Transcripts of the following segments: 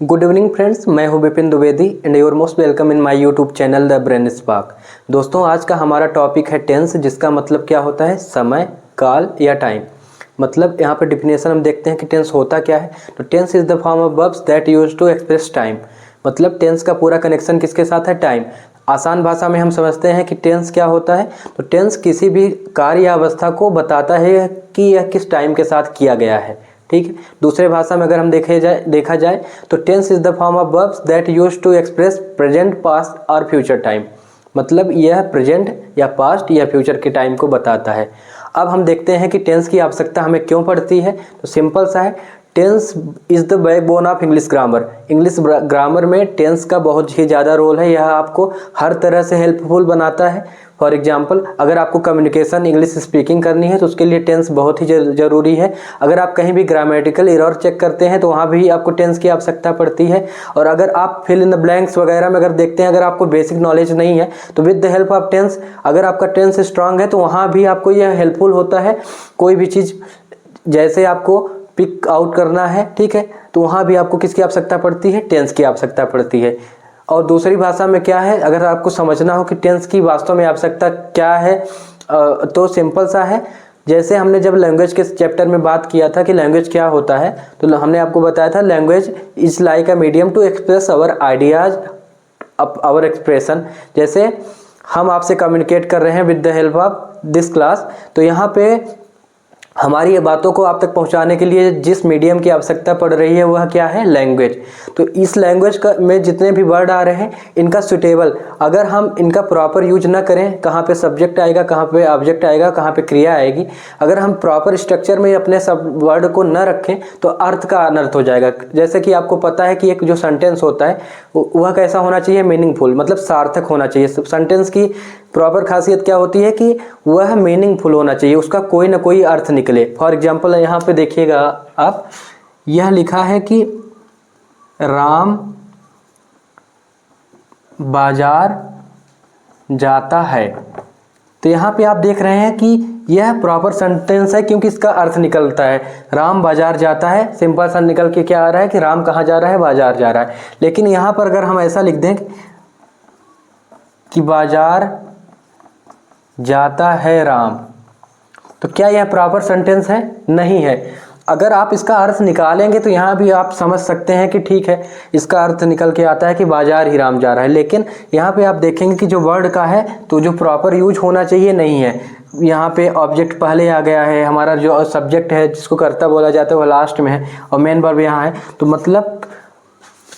Good evening friends, मैं हूं Vipin Dwivedi and your most welcome in my YouTube channel the brain spark. दोस्तों, आज का हमारा टॉपिक है टेंस, जिसका मतलब क्या होता है? समय, काल या टाइम। मतलब यहाँ पे डिफिनेशन हम देखते हैं कि टेंस होता क्या है। तो tense is the form of verbs that use to express time. मतलब टेंस का पूरा कनेक्शन किसके साथ है? टाइम। आसान भाषा में हम समझते हैं कि टेंस क्या होता है। तो टेंस किसी भी कार्य या अवस्था को बताता है कि यह किस टाइम के साथ किया गया है। ठीक है। दूसरे भाषा में अगर हम देखा जाए तो tense is the form of verbs that use to express present, past और फ्यूचर टाइम। मतलब यह प्रेजेंट या पास्ट या फ्यूचर के टाइम को बताता है। अब हम देखते हैं कि टेंस की आवश्यकता हमें क्यों पड़ती है। तो सिंपल सा है, tense is the backbone of English grammar. English grammar में टेंस का बहुत ही ज़्यादा रोल है। यह आपको हर तरह से हेल्पफुल बनाता है। फॉर एग्जाम्पल, अगर आपको कम्युनिकेशन इंग्लिश स्पीकिंग करनी है तो उसके लिए टेंस बहुत ही ज़रूरी है। अगर आप कहीं भी ग्रामेटिकल एरर चेक करते हैं तो वहाँ भी आपको टेंस की आवश्यकता पड़ती है। और अगर आप फिल इन द ब्लैंक्स वगैरह में अगर देखते हैं, अगर आपको बेसिक नॉलेज नहीं है तो with the help of tense, अगर आपका टेंस स्ट्रांग है तो वहाँ भी आपको यह हेल्पफुल होता है। कोई भी चीज़ जैसे आपको पिक आउट करना है, ठीक है, तो वहाँ भी आपको किसकी आवश्यकता पड़ती है? टेंस की आवश्यकता पड़ती है। और दूसरी भाषा में क्या है, अगर आपको समझना हो कि टेंस की वास्तव में आवश्यकता क्या है, तो सिंपल सा है। जैसे हमने जब लैंग्वेज के चैप्टर में बात किया था कि लैंग्वेज क्या होता है, तो हमने आपको बताया था language is like a medium to express our ideas, our expression. जैसे हम आपसे कम्युनिकेट कर रहे हैं with the help of this class, तो यहाँ पे हमारी ये बातों को आप तक पहुंचाने के लिए जिस मीडियम की आवश्यकता पड़ रही है वह क्या है? लैंग्वेज। तो इस लैंग्वेज का में जितने भी वर्ड आ रहे हैं, इनका सुटेबल, अगर हम इनका प्रॉपर यूज ना करें, कहाँ पे सब्जेक्ट आएगा, कहाँ पे ऑब्जेक्ट आएगा, कहाँ पे क्रिया आएगी, अगर हम प्रॉपर स्ट्रक्चर में अपने सब वर्ड को न रखें तो अर्थ का अनर्थ हो जाएगा। जैसे कि आपको पता है कि एक जो सेंटेंस होता है वह कैसा होना चाहिए? मीनिंगफुल, मतलब सार्थक होना चाहिए। सेंटेंस की प्रॉपर खासियत क्या होती है कि वह मीनिंगफुल होना चाहिए, उसका कोई ना कोई अर्थ निकले। फॉर एग्जाम्पल, यहाँ पे देखिएगा आप, यह लिखा है कि राम बाजार जाता है। तो यहाँ पे आप देख रहे हैं कि यह प्रॉपर सेंटेंस है क्योंकि इसका अर्थ निकलता है। राम बाजार जाता है, सिंपल सा निकल के क्या आ रहा है कि राम कहाँ जा रहा है? बाजार जा रहा है। लेकिन यहाँ पर अगर हम ऐसा लिख दें कि बाजार जाता है राम, तो क्या यह प्रॉपर सेंटेंस है? नहीं है। अगर आप इसका अर्थ निकालेंगे तो यहाँ भी आप समझ सकते हैं कि ठीक है, इसका अर्थ निकल के आता है कि बाजार ही राम जा रहा है। लेकिन यहाँ पे आप देखेंगे कि जो वर्ड का है तो जो प्रॉपर यूज होना चाहिए नहीं है। यहाँ पे ऑब्जेक्ट पहले आ गया है, हमारा जो सब्जेक्ट है जिसको कर्ता बोला जाता है वह लास्ट में है, और मेन वर्ब यहाँ है। तो मतलब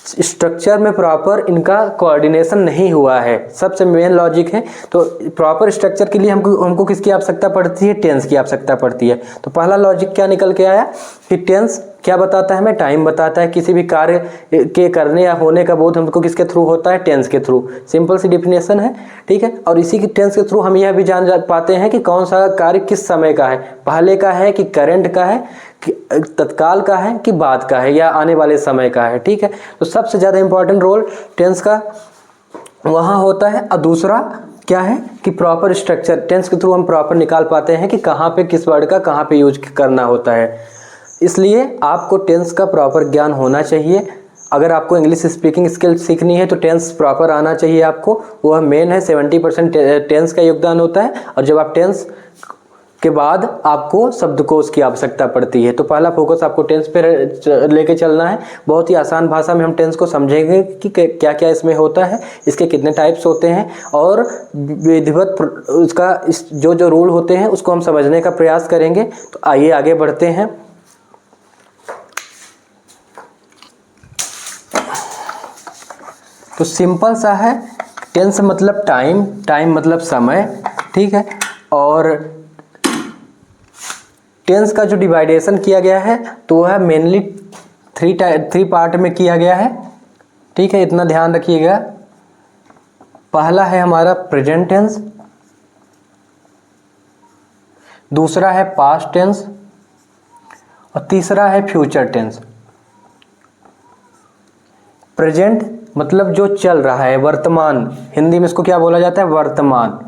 स्ट्रक्चर में प्रॉपर इनका कोऑर्डिनेशन नहीं हुआ है, सबसे मेन लॉजिक है। तो प्रॉपर स्ट्रक्चर के लिए हमको किसकी आवश्यकता पड़ती है? टेंस की आवश्यकता पड़ती है। तो पहला लॉजिक क्या निकल के आया कि टेंस क्या बताता है? हमें टाइम बताता है। किसी भी कार्य के करने या होने का बोध हमको किसके थ्रू होता है? टेंस के थ्रू। सिंपल सी डिफिनेशन है, ठीक है। और इसी की टेंस के थ्रू हम यह भी जान पाते हैं कि कौन सा कार्य किस समय का है, पहले का है कि करंट का है, कि तत्काल का है कि बाद का है या आने वाले समय का है, ठीक है। तो सबसे ज़्यादा इंपॉर्टेंट रोल टेंस का वहाँ होता है। और दूसरा क्या है कि प्रॉपर स्ट्रक्चर, टेंस के थ्रू हम प्रॉपर निकाल पाते हैं कि कहाँ पे किस वर्ड का कहाँ पे यूज करना होता है। इसलिए आपको टेंस का प्रॉपर ज्ञान होना चाहिए। अगर आपको इंग्लिश स्पीकिंग स्किल सीखनी है तो टेंस प्रॉपर आना चाहिए आपको, वह मेन है। 70% टेंस का योगदान होता है। और जब आप टेंस के बाद आपको शब्दकोश की आवश्यकता पड़ती है। तो पहला फोकस आपको टेंस पे लेके चलना है। बहुत ही आसान भाषा में हम टेंस को समझेंगे कि क्या क्या इसमें होता है, इसके कितने टाइप्स होते हैं, और विधिवत उसका जो जो रूल होते हैं उसको हम समझने का प्रयास करेंगे। तो आइए आगे बढ़ते हैं। तो सिंपल सा है, टेंस मतलब टाइम, टाइम मतलब समय, ठीक है। और टेंस का जो डिवाइडेशन किया गया है तो वह मेनली थ्री पार्ट में किया गया है, ठीक है। इतना ध्यान रखिएगा। पहला है हमारा प्रेजेंट टेंस, दूसरा है पास्ट टेंस, और तीसरा है फ्यूचर टेंस। प्रेजेंट मतलब जो चल रहा है, वर्तमान, हिंदी में इसको क्या बोला जाता है? वर्तमान।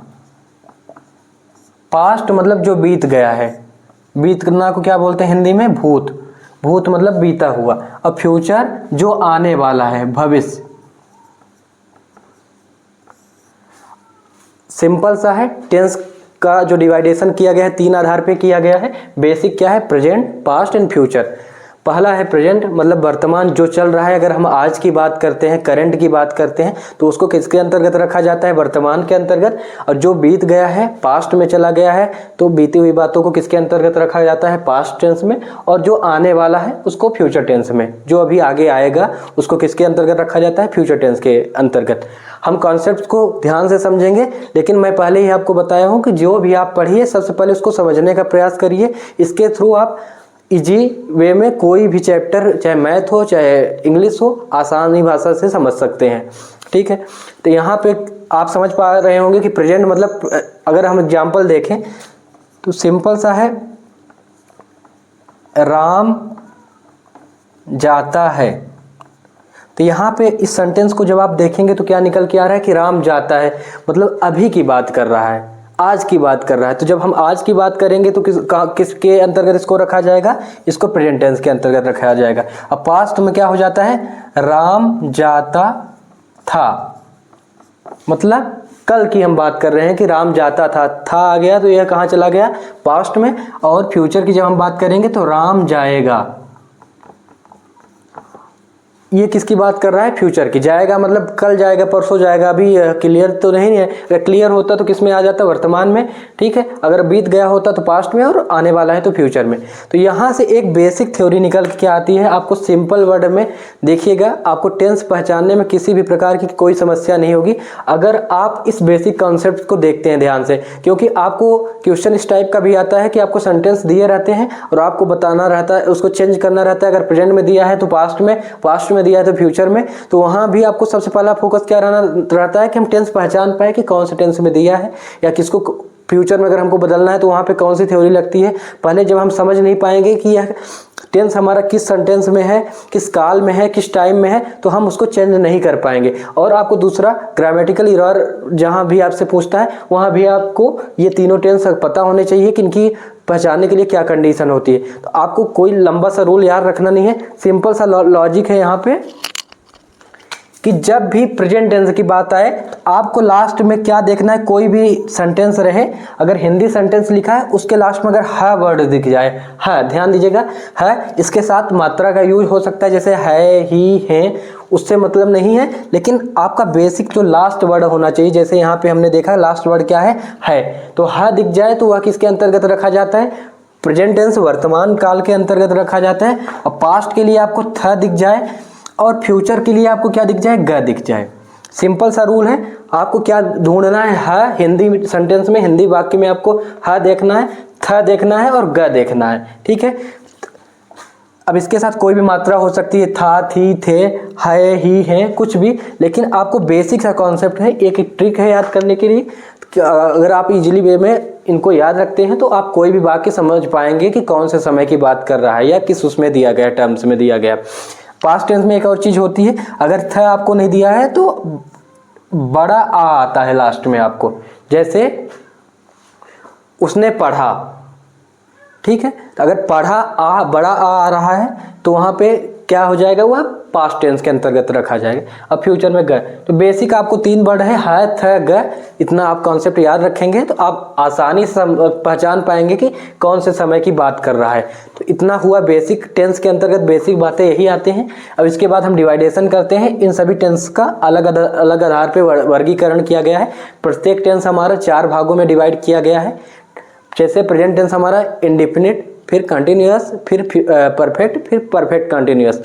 पास्ट मतलब जो बीत गया है, बीतना को क्या बोलते हैं हिंदी में? भूत। भूत मतलब बीता हुआ। अब फ्यूचर जो आने वाला है, भविष्य। सिंपल सा है, टेंस का जो डिवाइडेशन किया गया है 3 आधार पे किया गया है। बेसिक क्या है, प्रेजेंट, पास्ट एंड फ्यूचर। पहला है प्रेजेंट, मतलब वर्तमान जो चल रहा है। अगर हम आज की बात करते हैं, करंट की बात करते हैं, तो उसको किसके अंतर्गत रखा जाता है, वर्तमान के अंतर्गत। और जो बीत गया है, पास्ट में चला गया है, तो बीती हुई बातों को किसके अंतर्गत रखा जाता है, पास्ट टेंस में। और जो आने वाला है उसको फ्यूचर टेंस में। जो अभी आगे आएगा उसको किसके अंतर्गत रखा जाता है, फ्यूचर टेंस के अंतर्गत। हम कॉन्सेप्ट को ध्यान से समझेंगे, लेकिन मैं पहले ही आपको बताया हूँ कि जो भी आप पढ़िए सबसे पहले उसको समझने का प्रयास करिए। इसके थ्रू आप इजी वे में कोई भी चैप्टर, चाहे मैथ हो चाहे इंग्लिश हो, आसानी भाषा से समझ सकते हैं। ठीक है, तो यहाँ पे आप समझ पा रहे होंगे कि प्रेजेंट मतलब, अगर हम एग्जाम्पल देखें तो सिंपल सा है, राम जाता है। तो यहाँ पे इस सेंटेंस को जब आप देखेंगे तो क्या निकल के आ रहा है कि राम जाता है, मतलब अभी की बात कर रहा है, आज की बात कर रहा है। तो जब हम आज की बात करेंगे तो किसके अंतर्गत इसको रखा जाएगा, इसको प्रेजेंट टेंस के अंतर्गत रखा जाएगा। अब पास्ट में क्या हो जाता है, राम जाता था, मतलब कल की हम बात कर रहे हैं कि राम जाता था आ गया तो यह कहाँ चला गया, पास्ट में। और फ्यूचर की जब हम बात करेंगे तो राम जाएगा, ये किसकी बात कर रहा है, फ्यूचर की। जाएगा मतलब कल जाएगा, परसों जाएगा, अभी क्लियर तो नहीं है। अगर क्लियर होता तो किस में आ जाता, वर्तमान में। ठीक है, अगर बीत गया होता तो पास्ट में, और आने वाला है तो फ्यूचर में। तो यहाँ से एक बेसिक थ्योरी निकल के क्या आती है, आपको सिंपल वर्ड में देखिएगा, आपको टेंस पहचानने में किसी भी प्रकार की कोई समस्या नहीं होगी अगर आप इस बेसिक कॉन्सेप्ट को देखते हैं ध्यान से। क्योंकि आपको क्वेश्चन इस टाइप का भी आता है कि आपको सेंटेंस दिए रहते हैं और आपको बताना रहता है, उसको चेंज करना रहता है। अगर प्रेजेंट में दिया है तो पास्ट में, पास्ट में दिया है तो फ्यूचर में। तो वहां भी आपको सबसे पहला फोकस क्या रहता है कि हम टेंस पहचान पाए कि कौन से टेंस में दिया है, या किसको फ्यूचर में अगर हमको बदलना है तो वहां पे कौन सी थ्योरी लगती है। पहले जब हम समझ नहीं पाएंगे कि यह टेंस हमारा किस सेंटेंस में है, किस काल में है, किस टाइम में है, तो हम उसको चेंज नहीं कर पाएंगे। और आपको दूसरा, ग्रामेटिकल एरर जहां भी आपसे पूछता है वहां भी आपको ये तीनों टेंस पता होने चाहिए कि इनकी पहचानने के लिए क्या कंडीशन होती है। तो आपको कोई लंबा सा रूल याद रखना नहीं है, सिंपल सा लॉजिक है यहाँ पे कि जब भी प्रेजेंट टेंस की बात आए तो आपको लास्ट में क्या देखना है, कोई भी सेंटेंस रहे, अगर हिंदी सेंटेंस लिखा है उसके लास्ट में अगर है वर्ड दिख जाए, है, ध्यान दीजिएगा, है, इसके साथ मात्रा का यूज हो सकता है, जैसे है, ही, है, उससे मतलब नहीं है, लेकिन आपका बेसिक जो लास्ट वर्ड होना चाहिए। जैसे यहाँ पे हमने देखा लास्ट वर्ड क्या है, तो है दिख जाए तो वह किसके अंतर्गत रखा जाता है, प्रेजेंट टेंस वर्तमान काल के अंतर्गत रखा जाता है। और पास्ट के लिए आपको थ दिख जाए और फ्यूचर के लिए आपको क्या दिख जाए, ग दिख जाए। सिंपल सा रूल है, आपको क्या ढूंढना है, हिंदी सेंटेंस में, हिंदी वाक्य में आपको ह देखना है, थ देखना है और ग देखना है। ठीक है, अब इसके साथ कोई भी मात्रा हो सकती है, था, थी, थे, है, ही, है, कुछ भी, लेकिन आपको बेसिक सा कॉन्सेप्ट है, एक ट्रिक है याद करने के लिए। अगर आप इजीली वे में इनको याद रखते हैं तो आप कोई भी वाक्य समझ पाएंगे कि कौन से समय की बात कर रहा है या किस उसमें दिया गया, टर्म्स में दिया गया। पास्ट टेंस में एक और चीज होती है, अगर थ आपको नहीं दिया है तो बड़ा आ आता है लास्ट में आपको, जैसे उसने पढ़ा। ठीक है, तो अगर पढ़ा आ, बड़ा आ रहा है तो वहां पे क्या हो जाएगा, वह पास्ट टेंस के अंतर्गत रखा जाएगा। अब फ्यूचर में ग, तो बेसिक आपको 3 वर्ड है, थ, ग, इतना आप कॉन्सेप्ट याद रखेंगे तो आप आसानी से पहचान पाएंगे कि कौन से समय की बात कर रहा है। तो इतना हुआ बेसिक टेंस के अंतर्गत, बेसिक बातें यही आते हैं। अब इसके बाद हम डिवाइडेशन करते हैं, इन सभी टेंस का अलग अलग आधार पर वर्गीकरण किया गया है। प्रत्येक टेंस हमारा 4 भागों में डिवाइड किया गया है। जैसे प्रेजेंट टेंस हमारा इंडेफिनिट, फिर कंटिन्यूअस, फिर परफेक्ट, फिर परफेक्ट कंटिन्यूअस।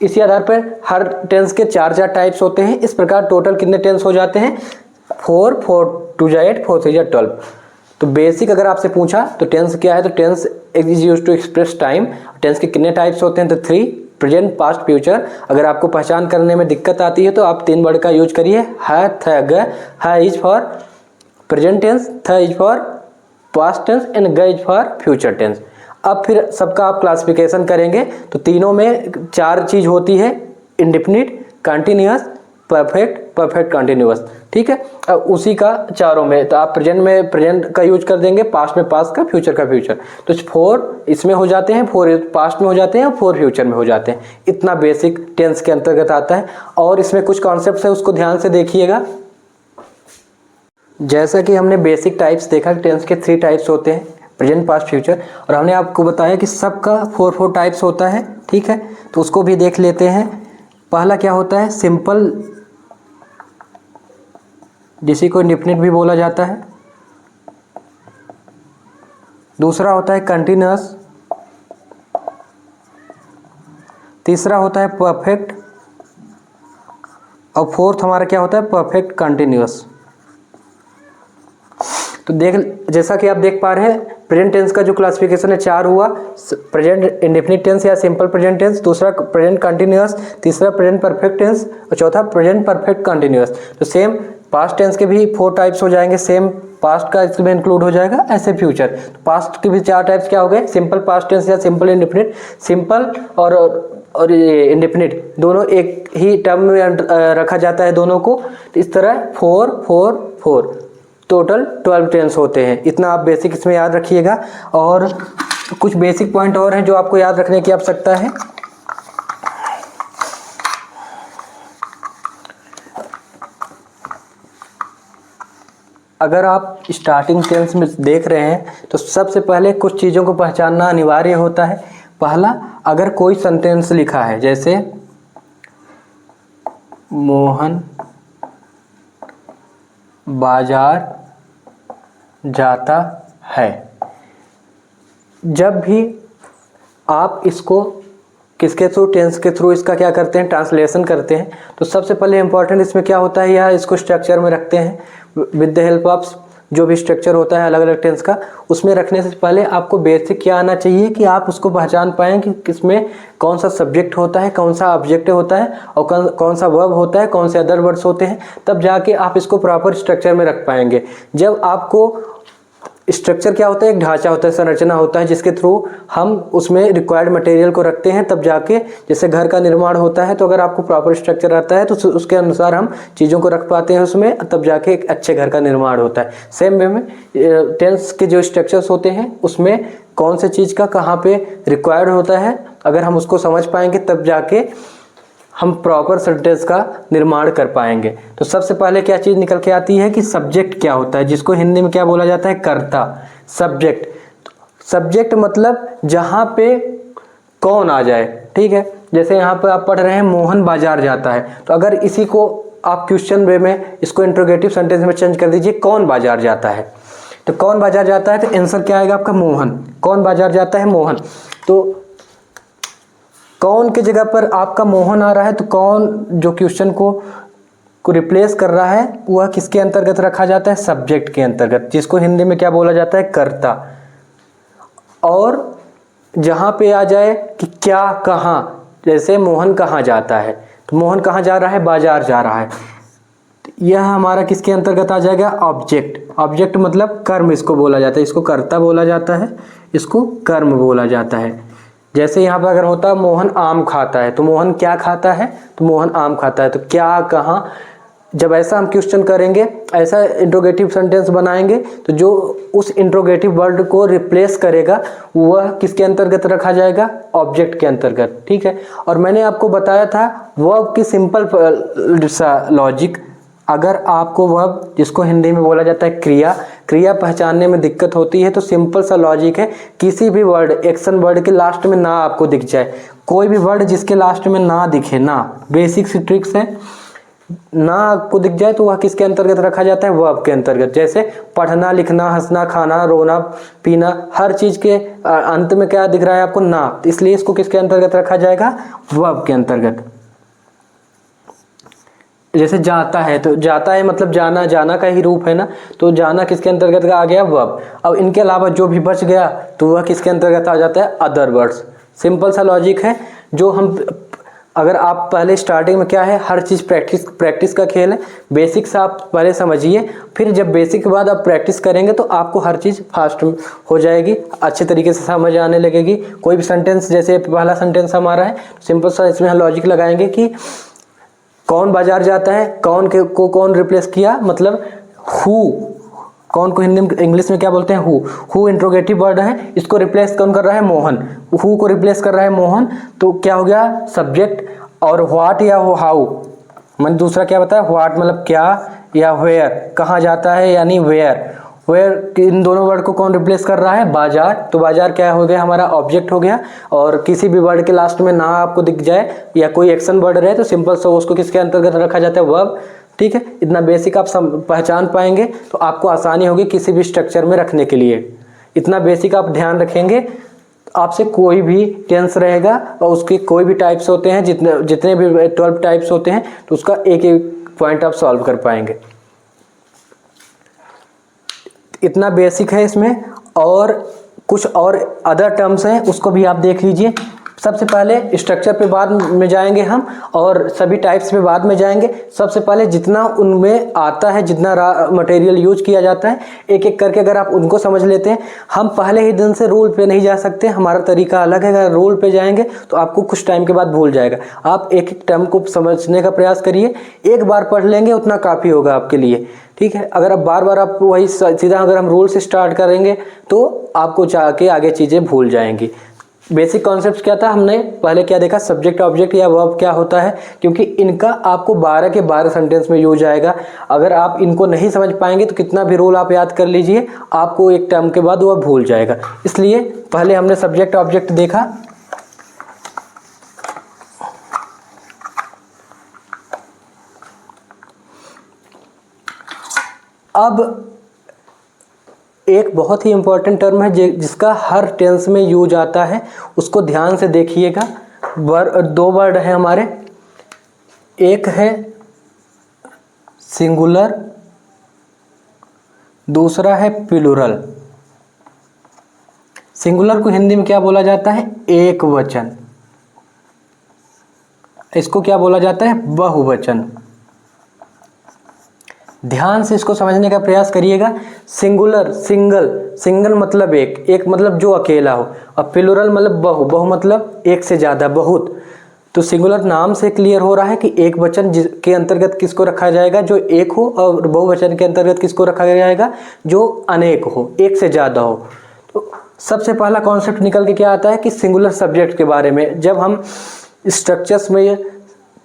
इसी आधार पर हर टेंस के 4 टाइप्स होते हैं। इस प्रकार टोटल कितने टेंस हो जाते हैं, 4, 2 जा 8, 4 3 जा 12। तो बेसिक अगर आपसे पूछा तो टेंस क्या है, तो tense is used to express time. Tense के कितने टाइप्स होते हैं, तो 3, प्रेजेंट, पास्ट, फ्यूचर। अगर आपको पहचान करने में दिक्कत आती है तो आप 3 वर्ड का यूज करिए, है, थ, ग। है इज फॉर प्रेजेंट टेंस, थ is for past tense and ग इज फॉर फ्यूचर टेंस। अब फिर सबका आप क्लासिफिकेशन करेंगे तो तीनों में 4 चीज होती है, indefinite, continuous, perfect, perfect continuous. ठीक है, अब उसी का चारों में तो आप प्रेजेंट में प्रेजेंट का यूज कर देंगे, पास्ट में पास्ट का, फ्यूचर का फ्यूचर। तो 4 इसमें हो जाते हैं, 4 पास्ट में हो जाते हैं, 4 फ्यूचर में हो जाते हैं। इतना बेसिक टेंस के अंतर्गत आता है। और इसमें कुछ कॉन्सेप्ट्स है, उसको ध्यान से देखिएगा। जैसा कि हमने बेसिक टाइप्स देखा, टेंस के 3 टाइप्स होते हैं, प्रेजेंट, पास्ट, फ्यूचर। और हमने आपको बताया कि सबका 4 टाइप्स होता है। ठीक है, तो उसको भी देख लेते हैं। पहला क्या होता है? सिंपल, जिसी को इंडेफिनिट भी बोला जाता है। दूसरा होता है कंटिन्यूअस। तीसरा होता है परफेक्ट। और फोर्थ हमारा क्या होता है? Perfect continuous. तो जैसा कि आप देख पा रहे हैं, प्रेजेंट टेंस का जो क्लासिफिकेशन है 4 हुआ। प्रेजेंट इंडेफिनिट टेंस या सिंपल प्रेजेंट टेंस, दूसरा प्रेजेंट कंटिन्यूअस, तीसरा प्रेजेंट परफेक्ट टेंस और चौथा प्रेजेंट परफेक्ट कंटिन्यूअस। तो सेम पास्ट टेंस के भी 4 टाइप्स हो जाएंगे, सेम पास्ट का इसमें इंक्लूड हो जाएगा, ऐसे फ्यूचर। तो पास्ट के भी 4 टाइप्स क्या हो गए? सिंपल पास्ट टेंस या सिंपल इंडेफिनिट। सिंपल और ये इंडेफिनिट दोनों एक ही टर्म में रखा जाता है दोनों को। तो इस तरह 4 4 4 टोटल 12 टेंस होते हैं। इतना आप बेसिक इसमें याद रखिएगा। और कुछ बेसिक पॉइंट और हैं जो आपको याद रखने की आवश्यकता है। अगर आप स्टार्टिंग टेंस में देख रहे हैं तो सबसे पहले कुछ चीज़ों को पहचानना अनिवार्य होता है। पहला, अगर कोई सेंटेंस लिखा है, जैसे मोहन बाजार जाता है, जब भी आप इसको किसके थ्रू, टेंस के थ्रू इसका क्या करते हैं? ट्रांसलेशन करते हैं। तो सबसे पहले इंपॉर्टेंट इसमें क्या होता है? यह इसको स्ट्रक्चर में रखते हैं विद द हेल्प ऑफ जो भी स्ट्रक्चर होता है अलग अलग टेंस का। उसमें रखने से पहले आपको बेसिक क्या आना चाहिए कि आप उसको पहचान पाएँ कि किसमें कौन सा सब्जेक्ट होता है, कौन सा ऑब्जेक्ट होता है और कौन सा वर्ब होता है, कौन से अदर वर्ड्स होते हैं। तब जाके आप इसको प्रॉपर स्ट्रक्चर में रख पाएंगे। जब आपको स्ट्रक्चर क्या होता है? एक ढांचा होता है, संरचना होता है, जिसके थ्रू हम उसमें रिक्वायर्ड मटेरियल को रखते हैं। तब जाके जैसे घर का निर्माण होता है, तो अगर आपको प्रॉपर स्ट्रक्चर आता है तो उसके अनुसार हम चीज़ों को रख पाते हैं उसमें, तब जाके एक अच्छे घर का निर्माण होता है। सेम वे में टेंस के जो स्ट्रक्चर्स होते हैं उसमें कौन से चीज़ का कहाँ पे रिक्वायर्ड होता है, अगर हम उसको समझ पाएंगे तब जाके हम प्रॉपर सेंटेंस का निर्माण कर पाएंगे। तो सबसे पहले क्या चीज़ निकल के आती है कि सब्जेक्ट क्या होता है, जिसको हिंदी में क्या बोला जाता है? कर्ता। सब्जेक्ट, सब्जेक्ट मतलब जहाँ पे कौन आ जाए। ठीक है, जैसे यहाँ पे आप पढ़ रहे हैं मोहन बाजार जाता है, तो अगर इसी को आप क्वेश्चन वे में इसको इंट्रोगेटिव सेंटेंस में चेंज कर दीजिए, कौन बाजार जाता है, तो कौन बाजार जाता है, तो आंसर क्या आएगा आपका? मोहन। कौन बाजार जाता है? मोहन। तो कौन की जगह पर आपका मोहन आ रहा है, तो कौन जो क्वेश्चन को रिप्लेस कर रहा है वह किसके अंतर्गत रखा जाता है? सब्जेक्ट के अंतर्गत, जिसको हिंदी में क्या बोला जाता है? कर्ता। और जहाँ पे आ जाए कि क्या, कहाँ, जैसे मोहन कहाँ जाता है, तो मोहन कहाँ जा रहा है? बाजार जा रहा है। यह हमारा किसके अंतर्गत आ जाएगा? ऑब्जेक्ट। ऑब्जेक्ट मतलब कर्म इसको बोला जाता है, इसको कर्ता बोला जाता है, इसको कर्म बोला जाता है। जैसे यहाँ पर अगर होता मोहन आम खाता है, तो मोहन क्या खाता है? तो मोहन आम खाता है। तो क्या, कहाँ, जब ऐसा हम क्वेश्चन करेंगे, ऐसा इंट्रोगेटिव सेंटेंस बनाएंगे, तो जो उस इंट्रोगेटिव वर्ड को रिप्लेस करेगा वह किसके अंतर्गत रखा जाएगा? ऑब्जेक्ट के अंतर्गत। ठीक है, और मैंने आपको बताया था वर्ब की सिंपल लॉजिक। अगर आपको वर्ब, जिसको हिंदी में बोला जाता है क्रिया पहचानने में दिक्कत होती है, तो सिंपल सा लॉजिक है, किसी भी वर्ड, एक्शन वर्ड के लास्ट में ना आपको दिख जाए, कोई भी वर्ड जिसके लास्ट में ना दिखे, ना, बेसिक सी ट्रिक्स है, ना आपको दिख जाए तो वह किसके अंतर्गत रखा जाता है? वर्ब के अंतर्गत। जैसे पढ़ना, लिखना, हंसना, खाना, रोना, पीना, हर चीज के अंत में क्या दिख रहा है आपको? ना। इसलिए इसको किसके अंतर्गत रखा जाएगा? वर्ब के अंतर्गत। जैसे जाता है, तो जाता है मतलब जाना, जाना का ही रूप है ना, तो जाना किसके अंतर्गत आ गया? वर्ब। अब इनके अलावा जो भी बच गया तो वह किसके अंतर्गत आ जाता है? Other words. सिंपल सा लॉजिक है जो हम, अगर आप पहले स्टार्टिंग में क्या है, हर चीज़ प्रैक्टिस का खेल है। बेसिक्स आप पहले समझिए, फिर जब बेसिक के बाद आप प्रैक्टिस करेंगे तो आपको हर चीज़ फास्ट हो जाएगी, अच्छे तरीके से समझ आने लगेगी। कोई भी सेंटेंस, जैसे पहला सेंटेंस हमारा है, सिंपल सा इसमें हम लॉजिक लगाएंगे कि कौन बाजार जाता है, कौन को कौन रिप्लेस किया, मतलब हु, कौन को हिंदी में इंग्लिश में क्या बोलते हैं, हु इंट्रोगेटिव वर्ड है, इसको रिप्लेस कौन कर रहा है, मोहन, हु को रिप्लेस कर रहा है मोहन, तो क्या हो गया सब्जेक्ट। और व्हाट या हाउ, मैंने दूसरा क्या बताया, व्हाट मतलब क्या, या वेयर कहाँ जाता है यानी वेयर, इन दोनों वर्ड को कौन रिप्लेस कर रहा है, बाजार। तो बाजार क्या हो गया हमारा, ऑब्जेक्ट हो गया। और किसी भी वर्ड के लास्ट में ना आपको दिख जाए या कोई एक्शन वर्ड रहे तो सिंपल सा उसको किसके अंतर्गत रखा जाता है, वर्ब। ठीक है, इतना बेसिक आप पहचान पाएंगे तो आपको आसानी होगी किसी भी स्ट्रक्चर में रखने के लिए। इतना बेसिक आप ध्यान रखेंगे, आपसे कोई भी टेंस रहेगा और उसके कोई भी टाइप्स होते हैं, जितने भी 12 टाइप्स होते हैं, तो उसका एक एक पॉइंट आप सॉल्व कर पाएंगे। इतना बेसिक है इसमें। और कुछ और अदर टर्म्स हैं, उसको भी आप देख लीजिए। सबसे पहले स्ट्रक्चर पे बाद में जाएंगे हम, और सभी टाइप्स पे बाद में जाएंगे। सबसे पहले जितना उनमें आता है, जितना मटेरियल यूज किया जाता है, एक एक करके अगर आप उनको समझ लेते हैं, हम पहले ही दिन से रूल पे नहीं जा सकते, हमारा तरीका अलग है। अगर रूल पे जाएंगे तो आपको कुछ टाइम के बाद भूल जाएगा। आप एक एक टर्म को समझने का प्रयास करिए, एक बार पढ़ लेंगे उतना काफ़ी होगा आपके लिए। ठीक है, अगर आप बार बार आप वही सीधा अगर हम रूल से स्टार्ट करेंगे तो आपको जाके आगे चीज़ें भूल जाएंगी। बेसिक कॉन्सेप्ट क्या था, हमने पहले क्या देखा, सब्जेक्ट ऑब्जेक्ट या वर्ब क्या होता है, क्योंकि इनका आपको 12 के 12 सेंटेंस में यूज आएगा। अगर आप इनको नहीं समझ पाएंगे तो कितना भी रूल आप याद कर लीजिए, आपको एक टर्म के बाद वह भूल जाएगा। इसलिए पहले हमने सब्जेक्ट ऑब्जेक्ट देखा। अब एक बहुत ही इंपॉर्टेंट टर्म है जिसका हर टेंस में यूज आता है, उसको ध्यान से देखिएगा। दो वर्ड है हमारे, एक है सिंगुलर, दूसरा है प्लूरल। सिंगुलर को हिंदी में क्या बोला जाता है, एक वचन। इसको क्या बोला जाता है, बहुवचन। ध्यान से इसको समझने का प्रयास करिएगा। सिंगुलर, सिंगल मतलब एक मतलब जो अकेला हो, और प्लूरल मतलब बहु मतलब एक से ज़्यादा, बहुत। तो सिंगुलर नाम से क्लियर हो रहा है कि एक वचन के अंतर्गत किसको रखा जाएगा, जो एक हो, और बहुवचन के अंतर्गत किसको रखा जाएगा, जो अनेक हो, एक से ज़्यादा हो। तो सबसे पहला कॉन्सेप्ट निकल के क्या आता है कि सिंगुलर सब्जेक्ट के बारे में जब हम स्ट्रक्चर्स में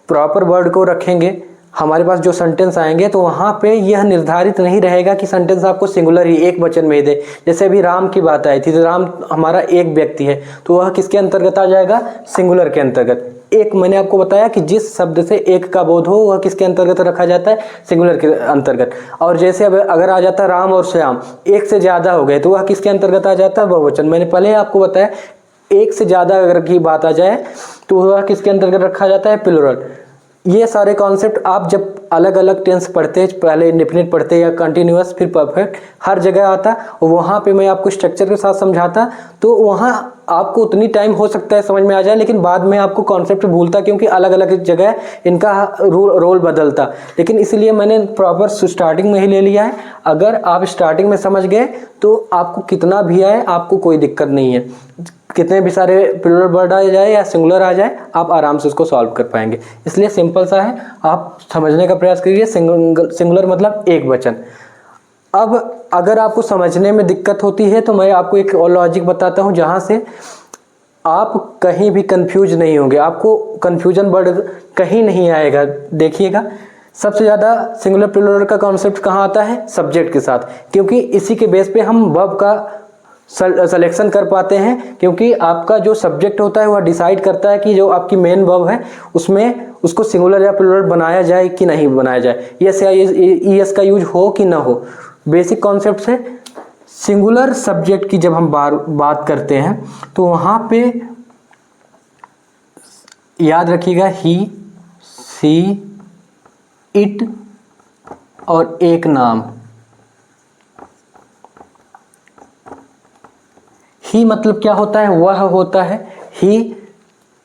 प्रॉपर वर्ड को रखेंगे, हमारे पास जो सेंटेंस आएंगे तो वहाँ पे यह निर्धारित नहीं रहेगा कि सेंटेंस आपको सिंगुलर ही एक वचन में ही दे। जैसे अभी राम की बात आई थी, तो राम हमारा एक व्यक्ति है, तो वह किसके अंतर्गत आ जाएगा, सिंगुलर के अंतर्गत। एक मैंने आपको बताया कि जिस शब्द से एक का बोध हो वह किसके अंतर्गत रखा जाता है, सिंगुलर के अंतर्गत। और जैसे अब अगर आ जाता राम और श्याम, एक से ज़्यादा हो गए तो वह किसके अंतर्गत आ जाता है, बहुवचन। मैंने पहले आपको बताया एक से ज़्यादा अगर की बात आ जाए तो वह किसके अंतर्गत रखा जाता है, प्लूरल। ये सारे कॉन्सेप्ट आप जब अलग अलग टेंस पढ़ते हैं, पहले इंडेफिनिट पढ़ते हैं या कंटिन्यूअस फिर परफेक्ट, हर जगह आता, और वहाँ पे मैं आपको स्ट्रक्चर के साथ समझाता, तो वहाँ आपको उतनी टाइम हो सकता है समझ में आ जाए, लेकिन बाद में आपको कॉन्सेप्ट भूलता, क्योंकि अलग अलग जगह इनका रोल बदलता। लेकिन इसलिए मैंने प्रॉपर स्टार्टिंग में ही ले लिया है। अगर आप स्टार्टिंग में समझ गए तो आपको कितना भी आए आपको कोई दिक्कत नहीं है, कितने भी सारे प्लूरल वर्ड आ जाए या सिंगुलर आ जाए, आप आराम से उसको सॉल्व कर पाएंगे। इसलिए सिंपल सा है, आप समझने का प्रयास करिए। सिंगुलर मतलब एक वचन। अब अगर आपको समझने में दिक्कत होती है तो मैं आपको एक और लॉजिक बताता हूँ, जहाँ से आप कहीं भी कंफ्यूज नहीं होंगे, आपको कंफ्यूजन वर्ड कहीं नहीं आएगा। देखिएगा, सबसे ज़्यादा सिंगुलर प्लूरल का कॉन्सेप्ट कहाँ आता है, सब्जेक्ट के साथ, क्योंकि इसी के बेस पे हम वर्ब का सिलेक्शन कर पाते हैं, क्योंकि आपका जो सब्जेक्ट होता है वह डिसाइड करता है कि जो आपकी मेन वर्ब है उसमें उसको सिंगुलर या प्लूरल बनाया जाए कि नहीं बनाया जाए, यस या ईएस का यूज हो कि ना हो। बेसिक कॉन्सेप्ट है। सिंगुलर सब्जेक्ट की जब हम बात करते हैं तो वहाँ पे याद रखिएगा ही, सी, इट और एक नाम। ही मतलब क्या होता है, वह होता है। ही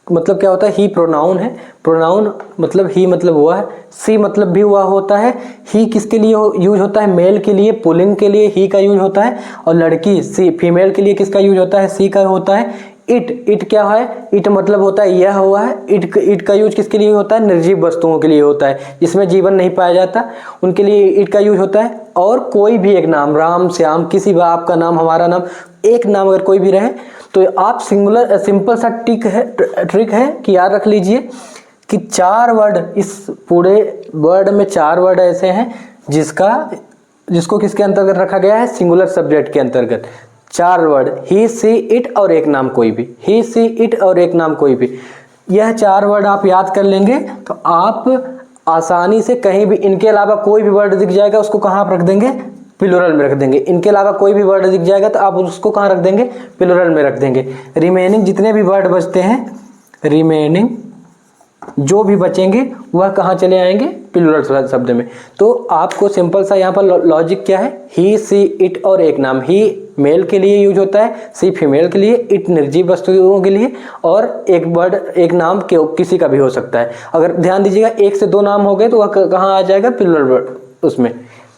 मतलब क्या होता है, ही प्रोनाउन है, प्रोनाउन मतलब ही मतलब वह। सी मतलब भी वह होता है। ही किसके लिए यूज होता है, मेल के लिए, पुलिंग के लिए ही का यूज होता है। और लड़की सी, फीमेल के लिए किसका यूज होता है, सी का होता है। इट क्या है, इट मतलब होता है यह हुआ है। इट का यूज किसके लिए होता है, निर्जीव वस्तुओं के लिए होता है, जिसमें जीवन नहीं पाया जाता, उनके लिए इट का यूज होता है। और कोई भी एक नाम, राम श्याम, किसी भी आपका नाम, हमारा नाम, एक नाम अगर कोई भी रहे तो आप सिंगुलर, सिंपल सा ट्रिक है कि याद रख लीजिए कि 4 वर्ड, इस पूरे वर्ड में 4 वर्ड ऐसे हैं जिसको किसके अंतर्गत रखा गया है, सिंगुलर सब्जेक्ट के अंतर्गत। 4 वर्ड, ही सी इट और एक नाम कोई भी, ही सी इट और एक नाम कोई भी। यह 4 वर्ड आप याद कर लेंगे तो आप आसानी से कहीं भी, इनके अलावा कोई भी वर्ड दिख जाएगा उसको कहाँ आप रख देंगे, प्लूरल में रख देंगे। इनके अलावा कोई भी वर्ड दिख जाएगा तो आप उसको कहाँ रख देंगे, प्लूरल में रख देंगे। रिमेनिंग जितने भी वर्ड बचते हैं, रिमेनिंग जो भी बचेंगे वह कहाँ चले आएंगे, प्लूरल शब्द में। तो आपको सिंपल सा यहाँ पर लॉजिक क्या है, ही सी इट और एक नाम। ही मेल के लिए यूज होता है, सी फीमेल के लिए, इट निर्जीव वस्तुओं के लिए, और एक वर्ड, एक नाम किसी का भी हो सकता है। अगर ध्यान दीजिएगा 1 से 2 नाम हो गए तो वह कहाँ आ जाएगा, प्लूरल वर्ड उसमें।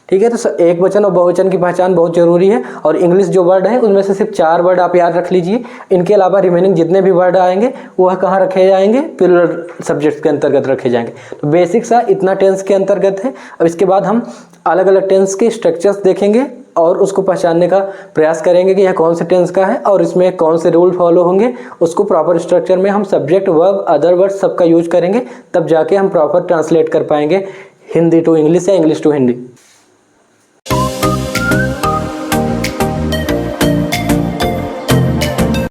ठीक है, तो एक वचन और बहुवचन की पहचान बहुत जरूरी है। और इंग्लिश जो वर्ड है उनमें से सिर्फ 4 वर्ड आप याद रख लीजिए। इनके अलावा रिमेनिंग जितने भी वर्ड आएंगे वह कहाँ रखे जाएंगे, प्लूरल सब्जेक्ट के अंतर्गत रखे जाएंगे। तो बेसिक सा इतना टेंस के अंतर्गत है। अब इसके बाद हम अलग अलग टेंस के स्ट्रक्चर्स देखेंगे और उसको पहचानने का प्रयास करेंगे कि यह कौन से टेंस का है और इसमें कौन से रूल फॉलो होंगे। उसको प्रॉपर स्ट्रक्चर में हम सब्जेक्ट, वर्ब, अदर वर्ड सबका यूज करेंगे, तब जाके हम प्रॉपर ट्रांसलेट कर पाएंगे हिंदी टू इंग्लिश या इंग्लिश टू हिंदी।